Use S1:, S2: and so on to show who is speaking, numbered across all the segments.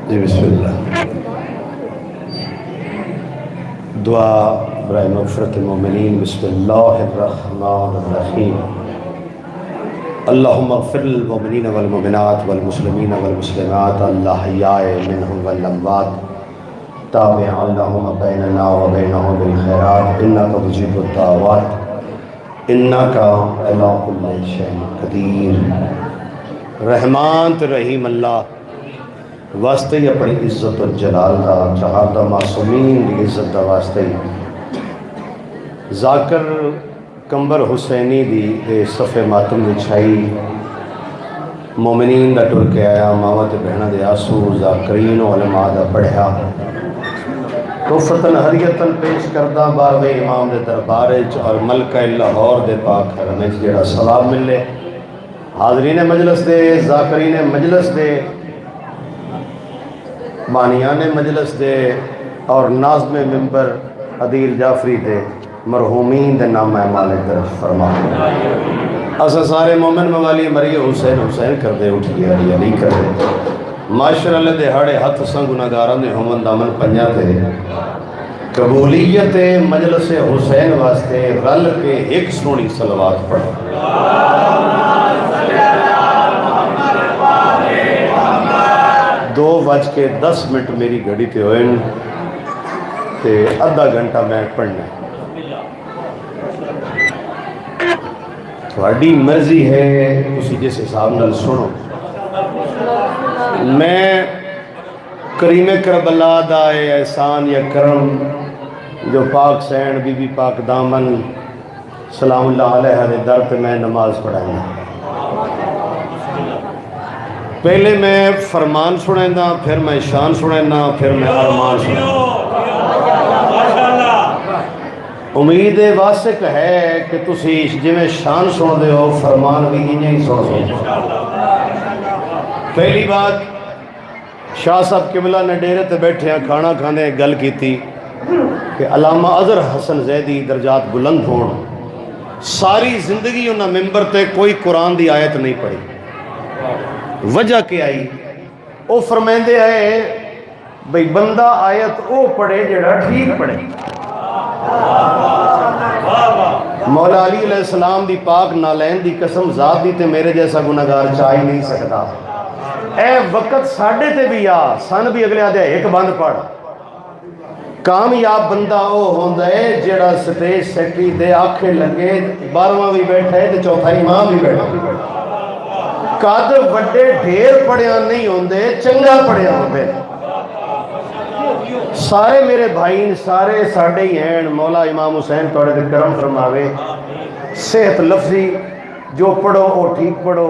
S1: جی بسم اللہ. دعا برائے مغفرت المومنین. بسم اللہ الرحمن الرحیم. اللہم اغفر للمؤمنین والمؤمنات والمسلمین والمسلمات الاحیاء منہم والاموات تابع لهم بیننا وبینہم بالخیرات انک مجیب الدعوات انک علی کل شیء قدیر. رحمان تو رحیم اللہ واسطے ہی اپنی عزت و جلال دا جہاں دا معصومین دی عزت دا واسطے ہی ذاکر کمبر حسینی دی صفِ ماتم دی چھائی مومنین دا ٹر کے آیا ماما تے بہنہ دے آسو ذاکرین و علماء دا پڑھیا توفتن حریتن پیش کردہ باغ امام دے دربارج اور ملکہ لاہور دے پاک حرمچ جیڑا ثواب ملے. حاضرین مجلس دے، ذاکرین مجلس دے، بانیان مجلس دے اور ناظم ممبر عدیل جعفری دے مرحومین دے نام مالک درخت فرما. اسا سارے مومن موالی مریے حسین حسین کر دے اٹھ گیا علی علی کر دے معاشر اللہ دے ہاڑے ہاتھ سنگ گناہگاران دے ہومن دامن پنجا تے قبولیت مجلس حسین واسطے رل کے ایک سونی صلوات پڑھا. 2:10 میری گھڑی تے ہوئے تے آدھا گھنٹہ میں پڑھنا. تھوڑی مرضی ہے تسی جس حساب نال سنو. میں کریم کربلا دا احسان یا کرم جو پاک سین بی بی پاک دامن سلام اللہ علیہ دے در تے میں نماز پڑھائیں. پہلے میں فرمان سنینا، پھر میں شان سنینا، پھر میں ارمان سنینا. امید واسق ہے کہ تسی جی میں شان سن دے ہو فرمان بھی انہیں ہی سن دے. پہلی بات شاہ صاحب قبلہ نے ڈیرے تے بیٹھے ہیں کھانا کھانے گل کی تھی کہ علامہ اظہر حسن زیدی درجات بلند ہون ساری زندگی انہاں ممبر تے کوئی قرآن دی آیت نہیں پڑھی. وجہ کیا آئی او فرمیندے آئے بھئی بندہ آیت او پڑھے جڑا ٹھیک پڑھے. مولا علی علیہ السلام دی پاک نالین دی قسم ذات دی تے میرے جیسا گناہگار چاہ ہی نہیں سکتا. اے وقت ساڑھے تے بھی آ سن بھی اگلے آدھے ایک بند پڑھ. کامیاب بندہ او ہوندہ ہے جڑا سٹیج سیکٹری دے آنکھیں لگے 12واں بھی بیٹھا ہے تے چوتھا امام بھی بیٹھا. قد وڈے ڈھیر پڑھیا نہیں ہوندے چنگا پڑھیا ہوندے. سارے میرے بھائین سارے ساڑھے ہی ہیں. مولا امام حسین توڑے دے کرم فرماوے صحت لفظی جو پڑھو وہ ٹھیک پڑھو.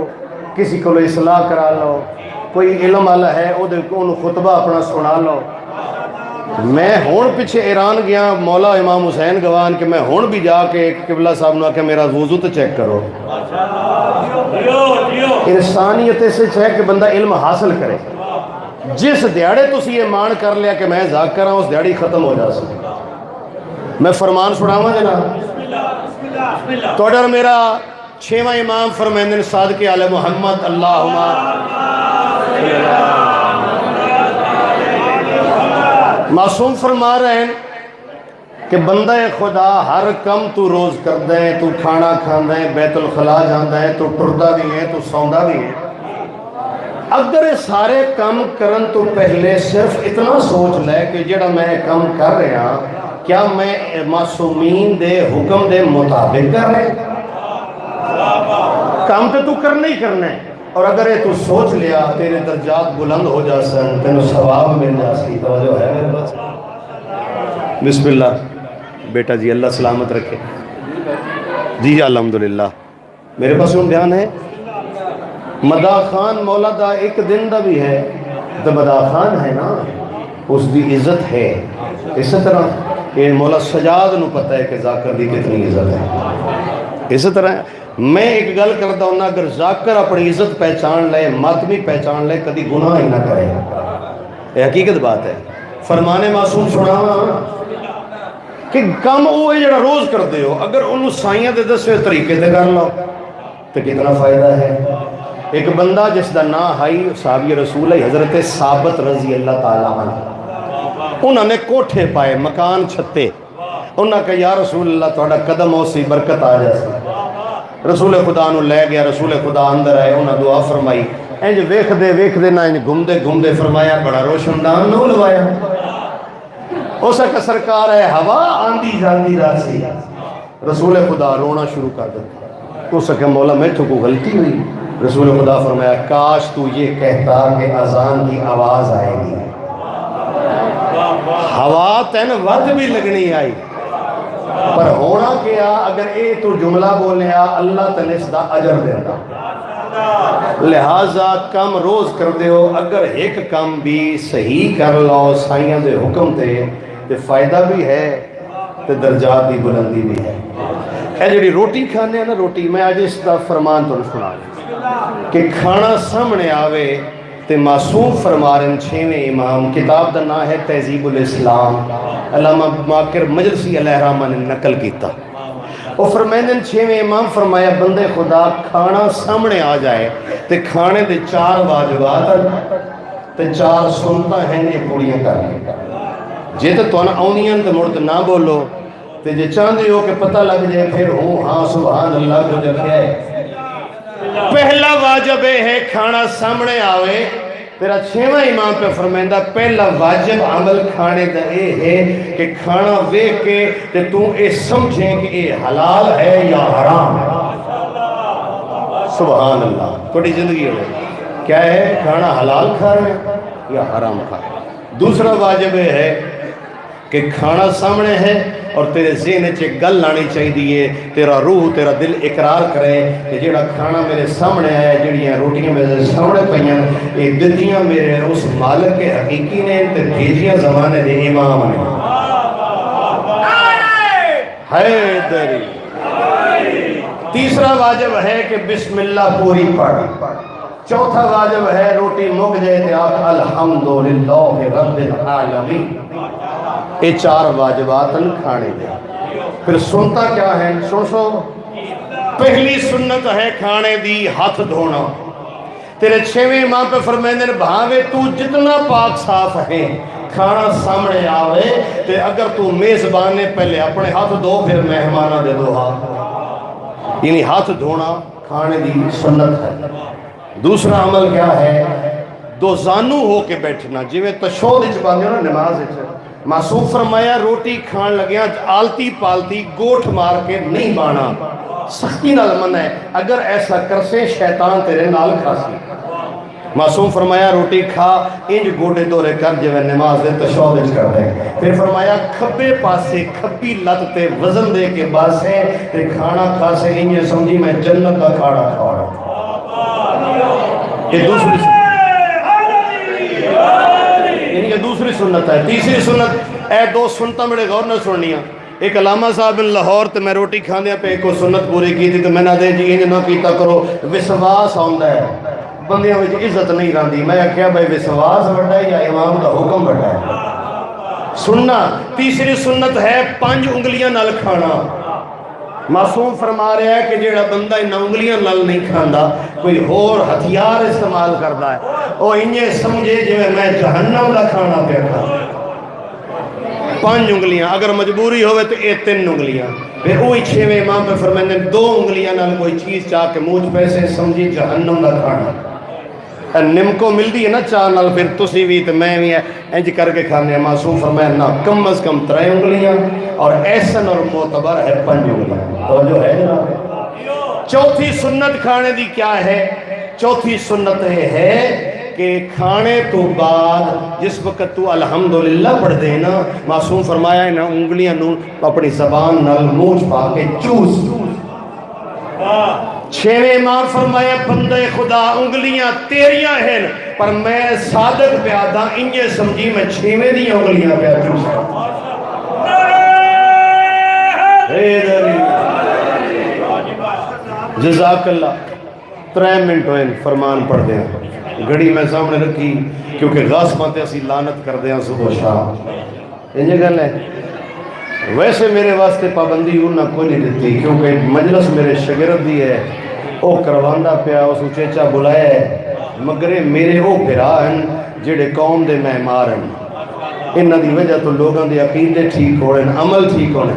S1: کسی کو اصلاح کرا لو، کوئی علم والا ہے انہوں خطبہ اپنا سنا لو. میں ہون پیچھے ایران گیا مولا امام حسین گوان کہ میں ہون بھی جا کے قبلہ صاحب نے کہ میرا وضو تو چیک کرو. انسانیت سے چاہے کہ بندہ علم حاصل کرے. جس دیاڑے تسی یہ مان کر لیا کہ میں ذاکر ہوں اس دیاڑی ختم ہو جا سکے. میں فرمان سناواں جناب توڑر میرا 6واں امام فرمیندن صادق آل محمد اللہم معصوم فرما رہے ہیں کہ بندہ خدا ہر کم تو روز کر دیں، تو کھانا کھاندہ ہے، بیت الخلا جاندہ ہے، تو ٹردہ بھی ہے، تو سوندہ بھی ہے. اگر سارے کم کرن تو پہلے صرف اتنا سوچ لے کہ جڑا میں کم کر رہا کیا میں معصومین دے حکم دے مطابق کر رہے. کام تو کرنا ہی کرنا ہے. اور اگر یہ تو سوچ لیا تیرے درجات بلند ہو جا سن، تینوں ثواب مل جا سی. توجہ ہے میرے پاس؟ بسم اللہ. بیٹا جی اللہ سلامت رکھے. جی الحمدللہ. میرے پاس ان بیان ہے مدا خان مولا دا ایک دن دا بھی ہے تو مدا خان ہے نا اس دی عزت ہے. اس طرح کہ مولا سجاد نو پتہ ہے کہ ذاکر دی کتنی عزت ہے. اس طرح میں ایک گل کرتا ہوں اگر ذاکر اپنی عزت پہچان لے ماتمی پہچان لے کدی گناہ ہی نہ کرے. یہ حقیقت بات ہے. فرمانے معصوم سنا کہ کم وہ ہے جڑا روز کر دے ہو اگر انہوں سائیاں دے دسوے طریقے دے کر لو تو کتنا فائدہ ہے. ایک بندہ جس دا نام ہائی صحابی رسول ہے حضرت ثابت رضی اللہ تعالیٰ عنہ، انہوں نے کوٹھے پائے، مکان چھتے، انہوں نے کہا یا رسول اللہ تھوڑا قدم ہو سی برکت آ جائے۔ رسول خدا نو لے گیا، رسول خدا اندر آئے، انہوں نے دعا فرمائی، انج ویکھ دے نہ انج گھومدے فرمایا بڑا روشن دان نو لوایا۔ اس کا سرکار ہے ہوا آندھی جاندی راسی، رسول خدا رونا شروع کر دیتا۔ اس کہ مولا میں تو کو غلطی ہوئی۔ رسول خدا فرمایا کاش تو یہ کہتا کہ اذان کی آواز آئے گی، ہوا تین ود بھی لگنی آئی، پر ہونا کیا اگر اے تو جملہ بولیا اللہ تن اس دا اجر دینا۔ لہٰذا کم روز کر دیو، اگر ایک کم بھی صحیح کر لو سائیاں دے حکم تے فائدہ بھی ہے تے درجات دی بلندی بھی ہے۔ اے جڑی روٹی کھانے ہیں نا، روٹی میں آج اس دا فرمان تو سنا کہ کھانا سامنے آوے تے معصوم فرما رہے ہیں چھویں امام، کتاب دا نام ہے تہذیب الاسلام، علامہ ماکر مجلسی علیہ الرحمہ نے نقل کیتا۔ وہ فرمائیں چھویں امام فرمایا بندے خدا کھانا سامنے آ جائے تے کھانے دے 4 واجبات تے 4 سنتاں ہیں یہ پوریاں کر لیں۔ جے تو توانا آؤنیاں تے مڑت نہ بولو تے جے چاندے ہو کہ پتہ لگ جائے پھر ہوں ہاں سبحان اللہ کو جب ہے۔ پہلا واجب ہے کھانا سامنے آوے، تیرا 6واں امام پہ فرمائندہ پہلا واجب عمل کھانے دا اے ہے کہ کھانا ویکھ کے تے تو اے سمجھیں کہ اے حلال ہے یا حرام ہے۔ سبحان اللہ، تھوڑی زندگی ہو گئی کیا ہے، کھانا حلال کھا رہے ہیں یا حرام کھا رہے ہیں۔ دوسرا واجب ہے کہ کھانا سامنے ہے اور تیرے ذہن چ گل لانی چاہیے، تیرا روح تیرا دل اقرار کرے کہ جڑا کھانا میرے سامنے آیا، جڑیاں روٹیاں میرے سامنے پئیاں یہ دتیاں میرے اس مالک کے حقیقی نے تے بھیجیاں زمانے دے امام نے۔ حیدری۔ تیسرا واجب ہے کہ بسم اللہ پوری پڑھ۔ چوتھا واجب ہے روٹی مک جائے تے آکھ الحمدللہ رب العالمین۔ یہ 4 واجبات کھانے دے۔ پھر سنتا کیا ہے، سو پہلی سنت ہے کھانے دی ہاتھ دھونا۔ تیرے 6ویں امام پہ فرمائندے نے بھاوے تو جتنا پاک صاف ہے کھانا سامنے آوے تے اگر تو میزبان نے پہلے اپنے ہاتھ دھو پھر مہمانہ دے دو ہاتھ، یعنی ہاتھ دھونا کھانے دی سنت ہے۔ دوسرا عمل کیا ہے، 2 زانو ہو کے بیٹھنا، جویں تشہود وچ باندھے نا نماز وچ۔ معصوم فرمایا روٹی کھان لگیا آلتی پالتی گوٹھ مار کے نہیں بانا، سختی نال منع ہے، اگر ایسا کرسے شیطان تیرے نال کھاسی۔ معصوم فرمایا روٹی کھا انج گوٹے دورے کر جویں نماز دے تشہود وچ کر دے۔ پھر فرمایا کھبے پاسے کھبی لت تے وزن دے کے باسے تے کھانا کھاسے انج سمجھی میں جنت کا کھانا کھا رہا۔ یہ دوسری سنت ہے۔ تیسری سنت، اے 2 سنتاں میرے غور نہ سننیاں۔ ایک علامہ صاحب لاہور تے میں روٹی کھاندیا پہ ایک سنت پوری کی تھی تو میں نہ دے جی انج نہ کیتا کرو، وسواس آندا ہے بندیاں وچ عزت نہیں رہندی۔ میں کہیا بھائی وسواس بڑا ہے یا امام دا حکم بڑا ہے؟ سننا۔ تیسری سنت ہے 5 انگلیاں نال کھانا۔ معصوم فرما رہا ہے کہ جیڑا بندہ انہاں انگلیاں نال نہیں کھاندا کوئی اور ہتھیار استعمال کردا ہے، او انجے سمجھے جویں میں جہنم دا کھانا پیا کھا۔ 5 انگلیاں، اگر مجبوری ہوئے تو یہ 3 انگلیاں۔ پھر وہی 6ویں امام پہ فرماتے ہیں 2 انگلیاں نال کوئی چیز چاہ کے منہ پیسے سمجھی جہنم دا کھانا۔ نمکو ملتی ہے نا چاہ نال، پھر تسی بھی تو میں بھی انج کر کے کھانے ہیں۔ معصوم فرمایا نہ کم از کم 3 انگلیاں اور احسن اور معتبر ہے 5 انگلیاں۔ تو جو ہے جناب، چوتھی سنت کھانے دی کیا ہے؟ چوتھی سنت یہ ہے کہ کھانے تو بعد جس وقت تو الحمدللہ پڑھ دینا، معصوم فرمایا انہاں انگلیاں نو اپنی زبان نال منہ پا کے چوس۔ 6ویں امام فرمایا بندے خدا انگلیاں تیریاں ہیں پر میں صادق پیادا انجے سمجھی میں 6ویں دی انگلیاں پہ چوسا۔ جزاک اللہ۔ 3 منٹ ہوئے فرمان پڑھ دیں، گھڑی میں سامنے رکھی کیونکہ غاسباں تے اسی لعنت کر دیں صبح شام۔ انجے گل ہے ویسے میرے واسطے پابندی انہاں کوئی نہیں دیتی کیونکہ مجلس میرے شاگرد دی ہے، وہ کروانا پیا اس چیچا بلایا ہے، مگر میرے وہ بھرا ہیں جڑے قوم دے معمار ہیں، انہاں دی وجہ تو لوگوں دے عقیدے ٹھیک ہونے، عمل ٹھیک ہونے،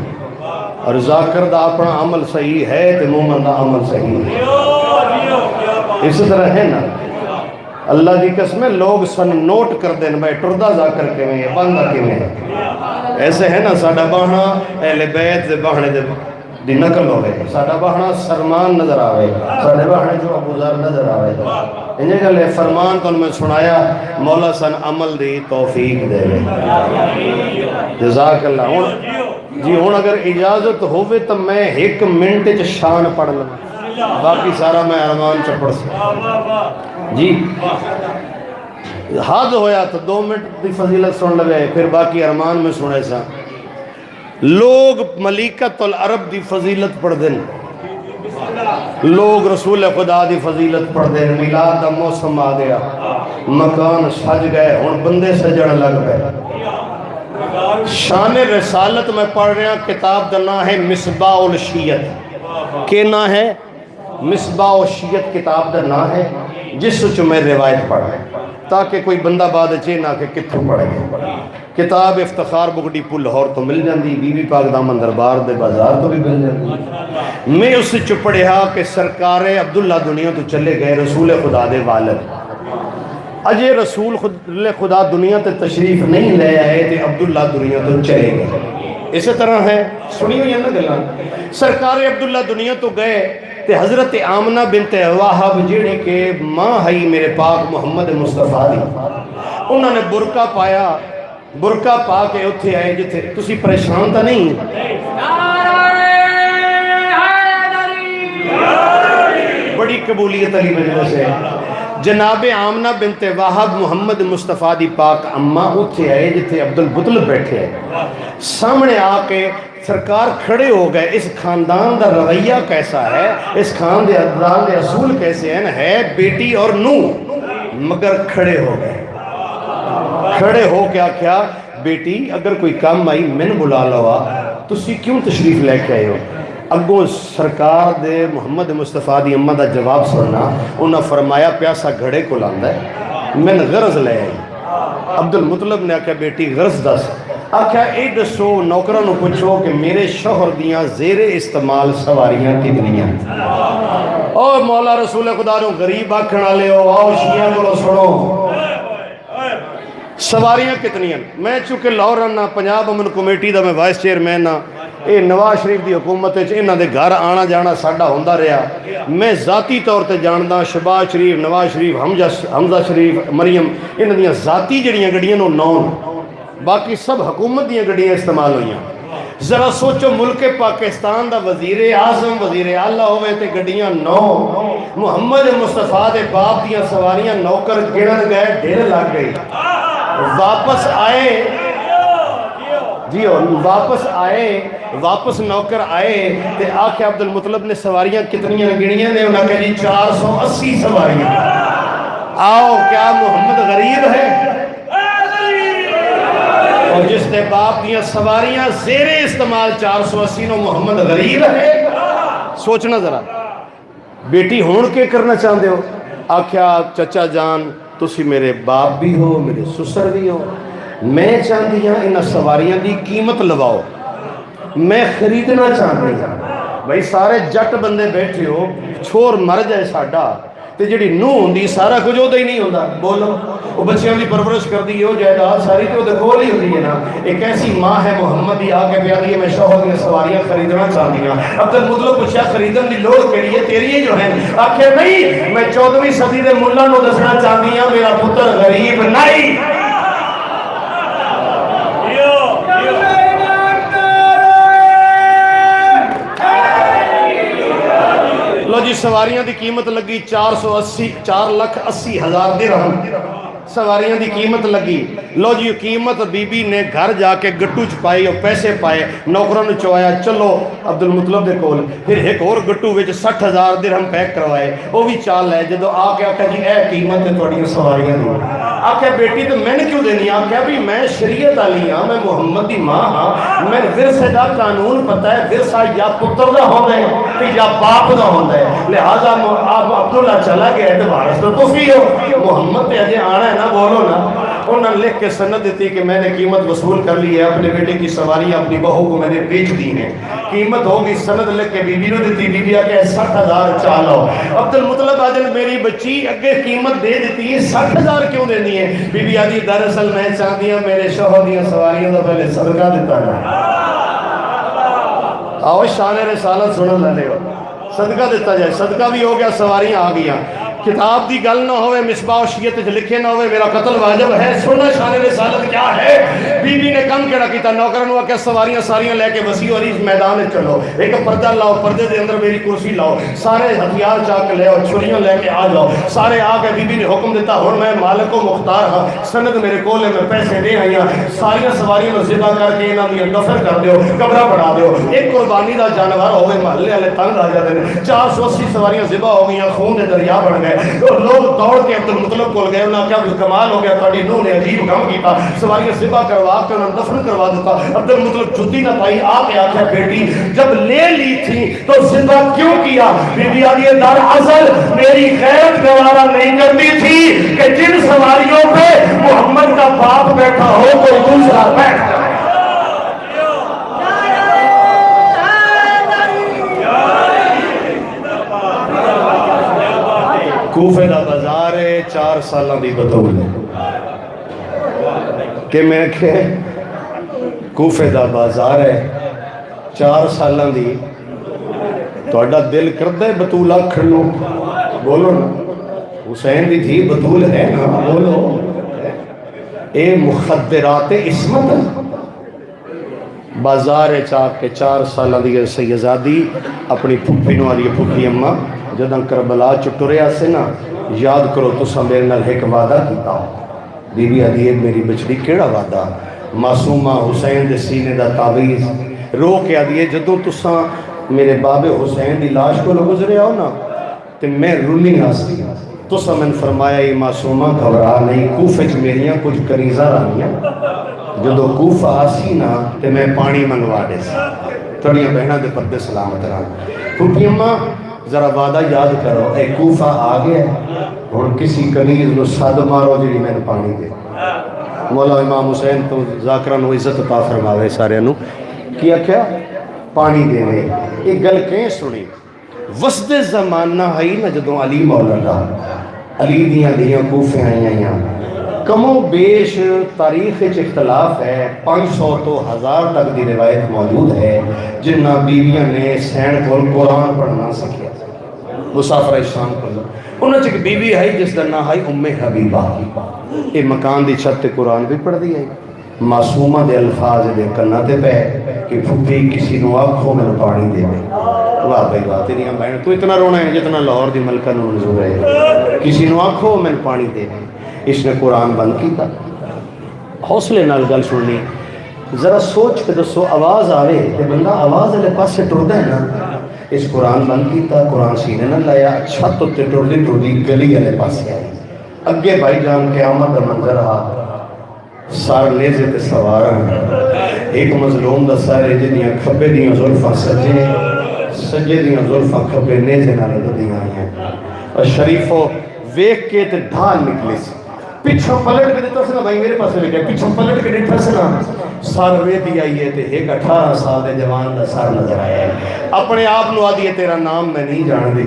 S1: اور ذاکر دا اپنا عمل صحیح ہے تو مومن دا عمل صحیح ہے۔ اس طرح ہے نا، اللہ دی قسم ہے لوگ سن نوٹ کر دیں بھائی ٹردہ ذاکر کے میں بندہ کے میں ایسے ہے نا، ساڑھا باہنا اہل بیت دے باہنے دی نقل ہوئے، ساڑھا باہنا سرمان نظر آوے، ساڑھے باہنے جو ابو ذر نظر آوے، انہیں کہ لے فرمان تو میں سنایا مولا سن عمل دی توفیق دے جزاک اللہ۔ جی ہون اگر اجازت ہوئے تو میں ایک منٹ شان پڑھ لوں، باقی سارا میں ارمان چپڑ سے جی حد ہویا تو 2 منٹ دی فضیلت سن لگے، پھر باقی ارمان میں سنے سا۔ لوگ ملیکت العرب دی فضیلت پڑھ دیں، لوگ رسول خدا دی فضیلت پڑھ دیں، میلاد دا موسم آ گیا، مکان سج گئے، ہن بندے سجن لگ گئے۔ شان رسالت میں پڑھ رہا، کتاب دا نام ہے مصباح الشیعت، کہ نام ہے مصباح الشیعت کتاب دا نام ہے، جس وچ میں روایت پڑھ رہا ہے تاکہ کوئی بندہ بعد چے نہ کہ کتھوں پڑھے۔ کتاب افتخار بگڑی پل لاہور تو مل جاندی، بی بی پاک دامن دربار دے بازار تو بھی مل جاندی۔ میں اس سے چپڑیا کہ سرکار عبداللہ دنیا تو چلے گئے، رسول خدا دے والد اجے رسول خدا دنیا تے تشریف نہیں لے آئے تے عبداللہ دنیا تو چلے گئے۔ اسی طرح ہے سنی ہوئی ہے نا گلاں، سرکار عبداللہ دنیا تو گئے تے حضرت آمنہ بنت وہب جیڑے کہ ماں ہی میرے پاک محمد مصطفیٰ دی، انہوں نے برقع پایا، برقع پا کے اتھے آئے جتھے تسی پریشان تا نہیں؟ بڑی قبولیت علی مجلس ہے۔ جناب آمنہ بنت وہب محمد مصطفیٰ دی پاک اماں اتھے آئے جتھے عبدالمطلب بیٹھے ہیں، سامنے آ کے سرکار کھڑے ہو گئے۔ اس خاندان دا رویہ کیسا ہے، اس خاندان دے اصول کیسے ہیں، ہے بیٹی اور نو، مگر کھڑے ہو گئے۔ کھڑے ہو کیا کیا، بیٹی اگر کوئی کام آئی میں نے بلا لوا، تسی کیوں تشریف لے کے آئے ہو؟ اگوں سرکار دے محمد مصطفیٰ دی امہ دا جواب سننا، انہاں فرمایا پیاسا گھڑے کو لاندہ ہے، میں نے غرض لے آئی۔ عبدالمطلب نے آکھا بیٹی غرض دس، آکھا اے دسو نوکرانو پوچھو کہ میرے شوہر دیاں زیر استعمال سواریاں کتنیاں؟ او مولا رسول خدا نو غریب آکھنا لے ہو، آؤ شیعہ کو سنو، سواریاں کتنیاں؟ میں چونکہ لاہور رہنا، پنجاب امن کمیٹی دا میں وائس چیئرمین ہاں، اے نواز شریف دی حکومت ہے، انہاں دے گھر آنا جانا ساڈا ہوندا رہا، میں ذاتی طور تے جاندا شہباز شریف، نواز شریف، حمزہ شریف، مریم، انہاں دیاں ذاتی جڑیاں گڈیاں نو نون، باقی سب حکومت دیاں گڈیاں استعمال ہوئیاں۔ ذرا سوچو ملک پاکستان دا وزیر اعظم وزیر اعلیٰ ہوئے تے گڈیاں نو، محمد مصطفیٰ دے باپ دیاں سواریاں نوکر گنن گئے، ڈھیر لگ گئی۔ واپس آئے جی واپس نوکر آئے تے آکھے عبدالمطلب نے سواریاں کتنیاں گنیاں نے؟ انہاں کہا جی 480 سواریاں۔ آؤ کیا محمد غریب ہے؟ اور جس نے باپ دیاں سواریاں زیر استعمال 480 نو محمد غریب ہے؟ سوچنا ذرا، بیٹی ہون کے کرنا چاہتے ہو؟ آکھیا چچا جان تسی میرے باپ بھی ہو، میرے سسر بھی ہو، میں چاہتی ہوں انہاں سواریاں دی قیمت لواؤ، میں خریدنا چاہتی ہوں۔ بھائی سارے جٹ بندے بیٹھے ہو، چھوڑ مر جائے ساڈا تے جڑی نو ہوندی سارا کچھ ہوتا ہی نہیں ہوتا، بولو وہ بچیاں دی پرورش کر دی، ہو جائیداد ساری تو وہ کول ہی ہوتی ہے نا۔ ایک ایسی ماں ہے محمد دی، آ کے پیا دی میں شوہر کی سواریاں خریدنا چاہتی ہوں۔ عبدالمطلب پوچھا خریدن دی لوڑ کے لیے تیری جو ہے؟ آخر نہیں، میں 14ویں صدی دے ملا نو دسنا چاہتی ہوں میرا پتر غریب نہیں۔ لو جی سواریاں دی قیمت لگی 4,80,000 درہم، سواریاں دی قیمت لگی۔ لو جی قیمت بی بی نے گھر جا کے گٹو چپائی اور پیسے پائے، نوکروں نے چوایا چلو عبدالمطلب دے کول، پھر ایک اور گٹو وچ 60,000 درہم پیک کروائے، وہ بھی چال ہے جدو آ کے آکھا جی اے قیمت ہے تھوڑی سواریاں دی۔ آخیا بیٹی تو میں نے کیوں دینی؟ آخیا بھی میں شریعت والی ہاں، میں محمد دی ماں ہاں، میں ورثے دا قانون پتہ ہے، ورثہ یا پتر دا ہوتا ہے تے یا باپ دا ہوتا ہے، لہذا آپ عبداللہ چلا گیا ہے تو وارث تو تسی ہو، محمد تے اجے آنا ہے نا، بولو نا۔ انہوں نے لکھ کے سند دیتی کہ میں نے قیمت وصول کر لی ہے، اپنے بیٹے کی سواریاں اپنی بہو کو میں نے بیچ دی ہیں، قیمت ہوگی، سند لکھ کے بی بی نے دیتی، بی بی آ کے 60,000 چالو۔ عبد المطلب آجل میری بچی اگے قیمت دے دیتی ہے، 60,000 کیوں دینی ہے؟ بی بی آدھی دراصل میں چاہدیاں میرے شوہر دیاں سواریاں تو پہلے صدقہ دیتا ہے۔ آؤ شان رسالت سنن لے ہو، صدقہ دیتا جائے، صدقہ بھی ہو گیا، سواریاں آ گیا، کتاب دی گل نہ ہوئے، مصباح شیعت لکھے نہ ہوئے، میرا قتل واجب ہے، سننا شان رسالت کیا ہے؟ بی بی نے کم کیڑا کیتا، نوکرن ہوا کہ سواریاں ساریاں لے کے وسیع عریض میدان میں چلو، ایک پردہ لاؤ، پردے دے اندر میری کرسی لاؤ، سارے ہتھیار چاک لے اور چھریاں لے کے آ جاؤ، سارے آ کے بی بی نے حکم دیتا، اور میں مالک و مختار ہاں، سند میرے کولے میں پیسے دے آئیاں، ساریاں سواریاں نو ذبح کر کے انہاں دی دفن کر دیو، قبرہ بڑھا دیو، ایک قربانی دا جانور ہوئے، محلے والے تنگ آ جاتے ہیں، 480 سواریاں ذبح ہو گئیاں، خون دے دریا بن گئے، اور لوگ دوڑ کے عبد المطلب کو گئے، انہوں نے کیا کمال ہو گیا، تھوڑی نوح نے عجیب کام کیتا، سواریاں ذبح کروا کے انہوں نے دفن کروا دیتا۔ عبد المطلب جتی نہ پائی، آ کے آخیا بیٹی جب لے لی تھی تو ذبح کیوں کیا؟ بی بی آدھی در اصل میری غیرت گوارا نہیں کرتی تھی کہ جن سواریوں پہ محمد کا باپ بیٹھا ہو کوئی دوسرا بیٹھ جائے۔ کوفے دا بازار ہے، 4 سالہ دی بطول ہے کہ میں کہ کوفے دا بازار ہے 4 سالہ دی، تو اڈا دل کردہ ہے بطول آکھر لو، بولو نا، حسین دی تھی بطول ہے نا، بولو، اے مخدرات عصمت بازار چاک کے 4 سالہ دی سیزادی اپنی پھپی نو آدھی پھپی اممہ جدن کربلا چٹوریا سے نا، یاد کرو تو سا میرے نال ایک وعدہ کیتا، بی بی عدیے میری بچڑی کیڑا وعدہ؟ معصومہ حسین دے سینے دا تعویز رو کے عدیے جدوں تو سا میرے باب حسین دی لاش کو لو گزرے آؤ نا تے میں رونی آسی، تو سا میں نے فرمایا یہ معصومہ گھبرا نہیں، کوفے چ میریاں کچھ کریزہ رانیاں، جدو کوفہ آسی نا تے میں پانی منگوا دے سی، تڑیاں بہنہ دے پردے سلامت رہا۔ پھوپی اممہ ذرا وعدہ یاد کرو، اے کوفہ آگیا ہے اور کسی کنیز نو صد مارو جی میں پانی دے۔ مولا امام حسین تو ذاکران و عزت پا فرماوے سارے انو کیا پانی دے دے۔ ایک گل کہیں سنی، وسط زمانہ ہی نہ جدوں علی مولا دا، علی دیاں دیاں کوفے آئیاں کم و بیش تاریخ اختلاف ہے، 500 تو 1000 تک دی روایت موجود ہے جنہ بیویاں نے سین کو قرآن پڑھنا سکیا، مسافر شام کو انہوں نے بی بی ہے جس کا نام ہے ام حبیبہ، یہ مکان دی چھت تے قرآن بھی پڑھ دی ہے، معصومہ دے الفاظ دے کنہ تے پہ کہ پھوپی کسی نو آنکھوں میں پانی دے دے، واہ بھائی واہ تیری بہن تو اتنا رونا ہے جتنا لاہور دی ملکہ نو منظور ہے، کسی نو آنکھوں میں پانی دے دے۔ اس نے قرآن بند کیتا، حوصلے نال گل سننی، ذرا سوچ کے دسو آواز آوے تے بندہ آواز والے پاس سے ٹردا ہے نا، اس قرآن بند کیتا، قرآن سینے نہ لایا، چھت تے ٹردی ٹردی گلی والے پاس آئی، اگے بھائی جان قیامت دا منظر آ، سار نیزے تے سوار ایک مظلوم دا سارے جنیاں کھبے دیاں زلفاں سجے، سجے دیاں زلفاں کھبے نیزے نہ لدیاں آئیں، اور شریفو ویک کے تے ڈھال نکلے سی، پیچھوں پلٹ کے دیتا سنا بھائی میرے پاس لے گیا، پیچھوں پلٹ کے دیتا سنا سار ویدی آئی ہے تے ایک 18 سال دے جوان دا سار نظر آیا ہے، اپنے آپ نو آدھی ہے تیرا نام میں نہیں جان دی،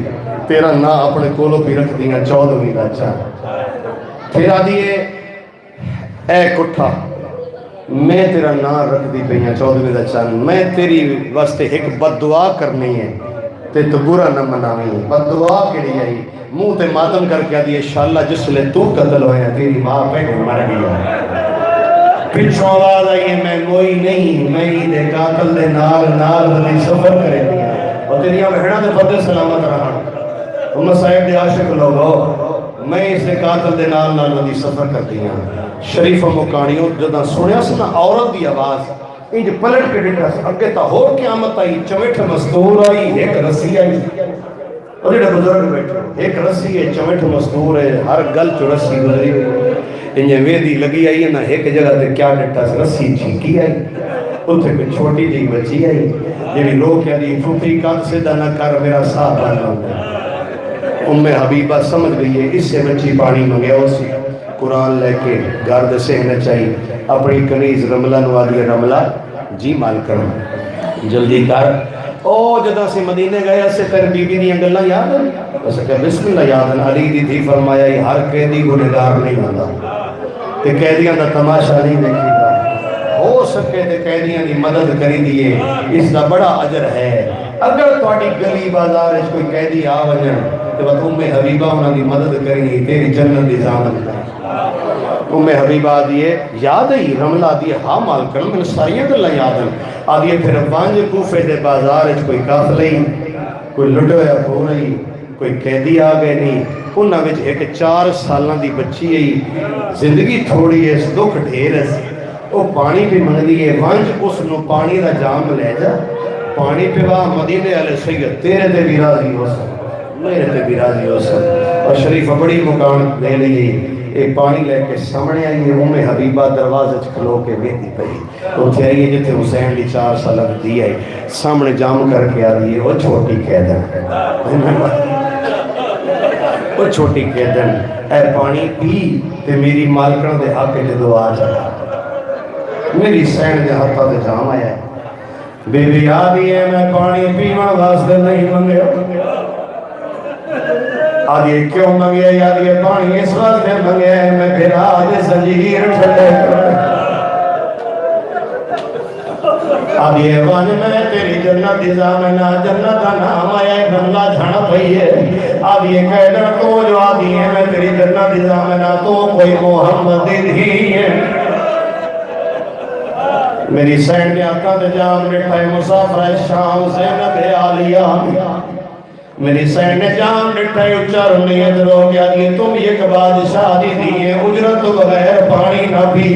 S1: تیرا نام اپنے کولو بھی رکھ دیاں 14ویں دا چاہ، پھر آدھی ہے اے کٹھا میں تیرا نام رکھ دی پہیاں 14ویں دا چاہ، میں تیری واسطے ایک بد دعا کرنی ہے تے تو برا نہ مناویں، بد دعا کے لیے آئی منہ تے ماتم کر کے آدھی انشاءاللہ جس لئے تو قتل ہویا تیری ماں پہنے مر گیا، پچھوں آواز آئی ہے میں موئی نہیں، میں ہی دے قاتل دے نال نال بلی سفر کرے دیا، اور تیریاں بہنہ دے پردے سلامت رہا، امہ صاحب دے عاشق لوگو میں اس دے قاتل دے نال نال بلی سفر کر دیا، شریف و مکانیوں جدہ سنیا سنا عورت دی آواز انج پلٹ کے ڈنڈا اگے تا ہور قیامت آئی، چمیٹھ مستور آئی، ایک رسی آئی، اور یہ بزرگ بیٹھے ایک رسی ہے، چمیٹھ مستور ہے، ہر گل چو رسی گزری، انجھے ویدی لگی آئی نہ ایک جگہ تے کیا ڈٹا سے رسی چھینکی آئی اتھے کوئی چھوٹی جی بچی آئی جیڑی رو کیا دی پھوپھی کان سے نہ کر میرا ساتھ بننا ام حبیبہ سمجھ گئی ہے اس سے بچی پانی منگیا اسی قرآن لے کے گرد سہنا چاہیے اپنی کنیز رملہ نوادی رملہ جی مال کرو جلدی کر او جدہ سے مدینے گیا سے تر بی بی دیاں گلہ یاد ہے بس کہ بسم اللہ یاد ہے علی دی تھی فرمایا یہ ہر قیدی گنہگار نہیں ہوتا تے قیدیاں دا تماشا نہیں دیکھی دا ہو سکے تے قیدیاں دی مدد کری دیئے اس دا بڑا عجر ہے اگر تواڈی گلی بازار اس کوئی قیدی آ وجن تو بات ام حبیبہ انہاں دی مدد کریں تیری جنت دی ضامن ہے ام حبیبہ آدھیے یاد ہے رملہ آدھیے ہاں مال کرن میں ساریاں گلہ یاد ہیں آدھیے پھر وانج کوفے دے بازار اس کوئی کافلے کوئی لٹو یا ہو رہی کوئی قیدی آ گئے نہیں انہاں وچ ایک 4 سالاں دی بچی ہے زندگی تھوڑی ہے اس دکھ ڈھیر ہے وہ پانی بھی منگدی ہے وانج اس نو پانی دا جام لے جا پانی پیوا مدینے علیہ سید تیرے تے بھی راضی ہو سکتا میرے تے بھی راضی ہو سکتا اور شریف بڑی مکان دے لئی ایک پانی لے کے سامنے آئی ہے ام حبیبہ دروازہ کھلو کے بیٹھی پئی تو تھے آئی ہے جتے حسین لی 4 سال دی ہے سامنے جام کر کے آ دی ہے وہ چھوٹی قیدن وہ چھوٹی قیدن اے پانی پی تے میری مالکن دے حق کے دعا جا میری سین دے ہاتھا دے جام آیا ہے بی بی آدھی ہے میں پانی پیوان واسطے نہیں منگے آدھی کیوں منگے آدھی پانی اس واسطے منگے میں پھر آج زنجیر چھلے آدھی وان میں تیری جنت زامنہ جنت نام آیا بنلا جھانا پئی ہے آدھی قیدر تو جو آدھی ہے میں تیری جنت زامنہ تو کوئی محمد ہی ہے میری سین نے آقا دے جان مٹھائے مسافر شام زینب عالیہ میری سین نے جان مٹھائے اچھر نیت رو کیا دیئے تم ایک بادشاہ دی دیئے اجرت بغیر پانی نہ پی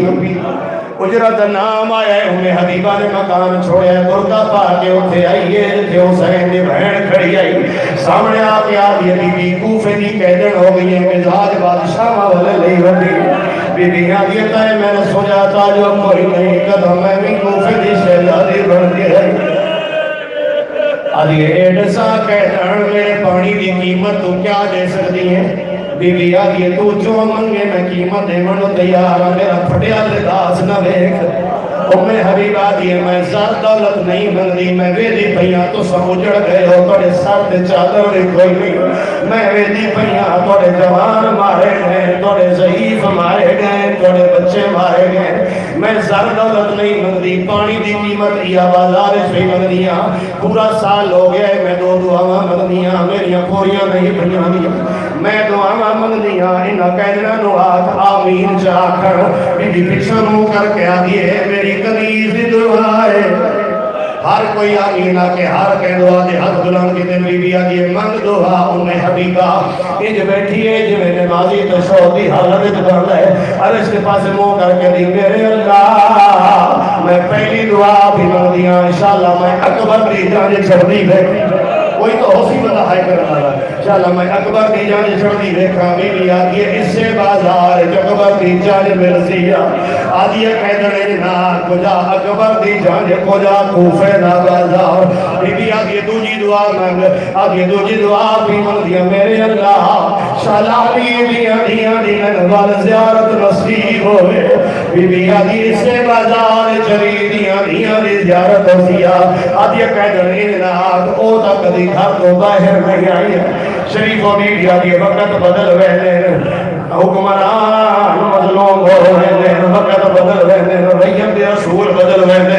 S1: اجرت نام آیا ہے انہیں حبیبہ نے مکان چھوڑے برکہ پا کے اٹھے آئیے جتے حسین نے بہن کھڑی آئی سامنے آکے آدھی بی بی کوفے دی قیدن ہو گئی ہے مزاج بادشاہ والے لئی وڈی بی بی آدھی ہے میں نے سوچا تھا جو کوئی نہیں قدم میں بھی کوفے دی شہزادی بن دی ہے آدھی ایڈ سا قیدن میرے پانی دی قیمت تو کیا دے سکتی ہے بی بی آدھی تو جو منگے میں قیمت دے منو تیار میرا پھٹیا لباس نہ دیکھ ام حبیبہ آدھی میں زیادہ دولت نہیں منگی میں ویدی پہیاں تو سمجھڑ گئے ہو توڑے سر دے چادر بھی کوئی نہیں میں ویدی پہیاں توڑے جوان مارے گئے توڑے ضعیف مارے گئے توڑے بچے مارے گئے میں زیادہ دولت نہیں منگی پانی دی قیمت یا بازار سے منگیاں پورا سال ہو گیا میں دو دعاواں منگیاں میریاں پوریاں نہیں بنیاں میں دعاواں منگیاں انہاں کہنا نو آت آمین جا کر میری پیچھا منہ کر کے آگئے میری کنیز دی دعا ہے ہر کوئی آمین آکے ہر کہہ دعا دے حد بلند کی دن بی بی آگئے منگ دعا انہیں حبیبہ انج بیٹھی ہے جو میں نمازی تو شہدی حالت بڑھ ہے عرش کے پاس منہ کر کے دی میرے اللہ میں پہلی دعا بھی منگ دیا انشاءاللہ میں اکبر دی جانے چھڑ دی بیٹھی کوئی تو حسی بتا ہے کرنا رہا انشاءاللہ میں اکبر دی جانے چھڑ دی دیکھا میری آدھی ہے اس سے بازار اکبر دی جانے میں رسیہ آدھی ہے قیدر نا کجا اکبر دی جانے کجا کوفے نا بازار بی آدھی ہے دوجی دعا مانگ آدھی ہے دوجی دعا بھی مانگ دیا میرے اللہ شلالی دیا دیا دیا نوال زیارت نصیب ہوئے بی آدھی اس سے بازار چلی دیا دیا دی زیارت ہوسیا آدھی ہے قیدر نا او تک دی گھر تو باہر نہیں آئی شریف و بی آدھی وقت بدل ویلے حکمران مظلوم ہو ویلے وقت بدل ویلے ریم دے اصول بدل ویلے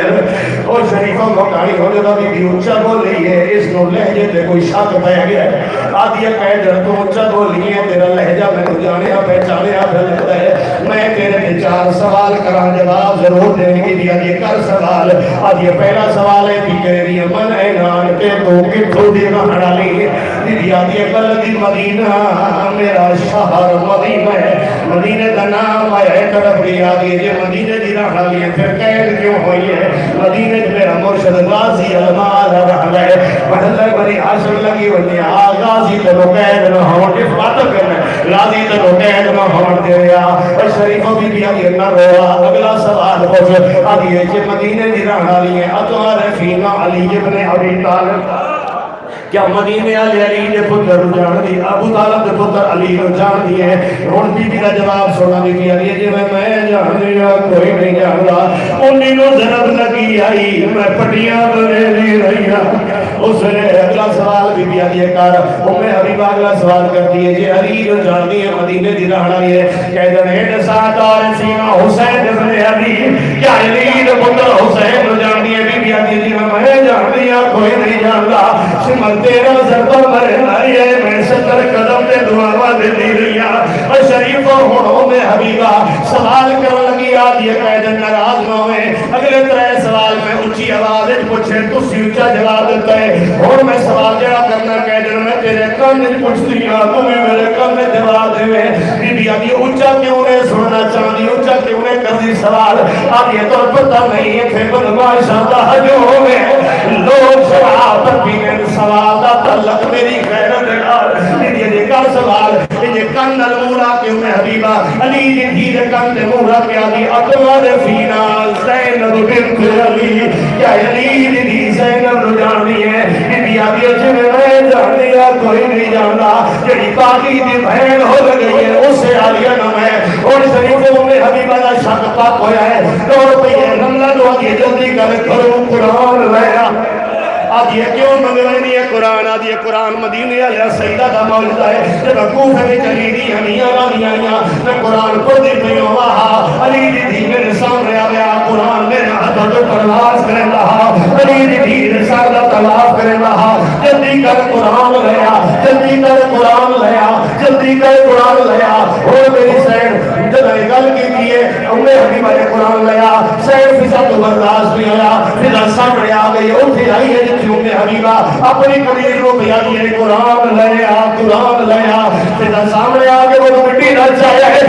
S1: اور شریفوں مکانی ہو جاتا بی اچھا بولی ہے اس نو لہجے تے کوئی شک پہ گیا آدھی قیدر تو اچھا بولی ہے تیرا لہجہ میں تو جانے پہچانے پھیلتا ہے میں تیرے تے 4 سوال کران جواب ضرور دینے کی دیا یہ کر سوال آدھی پہلا سوال ہے کہ کہہ رہی ہے من اینان کے تو کتھو دی رہنا لی دی آدھی بلدی مدینہ میرا شہر مدینہ ہے مدینہ کا نام آیا ہے طرف دی آدھی ہے مدینہ دی رہنا لی پھر قید کیوں ہوئی ہے مدینہ میرا مرشد غازی المال رہنا ہے محلہ بری عاشر لگی ہوئی ہے غازی تنو قید نہ ہون اس بات کرنا غازی تنو قید نہ ہون دے رہا اور شریفوں بھی بھی آگے نہ روا اگلا سوال پوچھ آگے جے مدینے دی رہن والی ہیں اتعرفین علی ابن ابی طالب کیا مدینے والے علی دے پتر جان دی ابو طالب دے پتر علی نو جان دی ہے ہن بی بی دا جواب سنا بی بی علی جی میں جان دیا کوئی نہیں جاندا انہی نو ضرب لگی آئی میں پٹیاں بنے دی رہی اس نے اگلا سوال بی بی علی کر حبیبہ اگلا سوال کرتی ہے جی علی نو جان دی ہے مدینے دی رہن والی ہے کہہ دے نے ساتھ اور سینا حسین ابن علی کیا علی دے پتر حسین نو جان دی ہے بی بی علی جی میں جان دیا کوئی نہیں جاندا سمجھ تیرا ضربہ مرے لائی ہے میں 70 قدم دے دعاواں دے دی رہیا اور شریفوں ہونوں میں حبیبہ سوال کرن لگی آج یہ قید ناراض نہ ہوئے اگلے 3 سوال میں اونچی آواز وچ پوچھے تسی اونچا جواب دیتا ہے اور میں سوال جڑا کرنا قید میں تیرے کان وچ پوچھتی ہاں تو میرے کان وچ جواب دے بی بی آدھی اونچا کیوں نے سننا چاہتی اونچا کیوں نے کردی سوال آدھی تو پتہ نہیں ہے کہ بدماشاں دا جو میں لوگ شراب پینے سوال دا تعلق میری غیرت یہ کر سوال یہ کن نلمورا کیوں میں حبیبہ علی جی دھیر کن نلمورا کیا دی اطور فینا زینب بنت علی کیا علی جی دی زینب رجانی ہے بی آدھی اچھے میں جان دیا کوئی نہیں جانا جڑی باقی دی بہن ہو گئی ہے اسے آلیا نہ میں اور شریفوں میں حبیبہ دا شک پاک ہویا ہے دوڑ پہ یہ رملہ دو آگے جلدی کر کروں قرآن لیا آج یہ کیوں منگوانی ہے قرآن آج یہ قرآن مدینہ علیہ سیدہ دا موجودہ ہے جب کوفہ میں چلی دی ہمیاں رانیاں میں قرآن پڑھ دی پہیوں وہاں علی دی دی میرے سامنے آیا قرآن میرے ہاتھوں جو پرواز کرے رہا علی دی دی رسالہ تلاف کرے رہا جلدی کر قرآن لیا جلدی کر قرآن لیا جلدی کر قرآن لیا اور میری سیڈ جب میں گل کی دیئے انہیں حبیبہ نے قرآن لیا سیڈ فضا تو برداشت بھی آیا فضا سامنے آ گئی اٹھے آئی ہے جتنی حبیبہ اپنی قدیر کو بیا دیئے قرآن لیا فضا سامنے آ گئے وہ مٹی نہ چاہے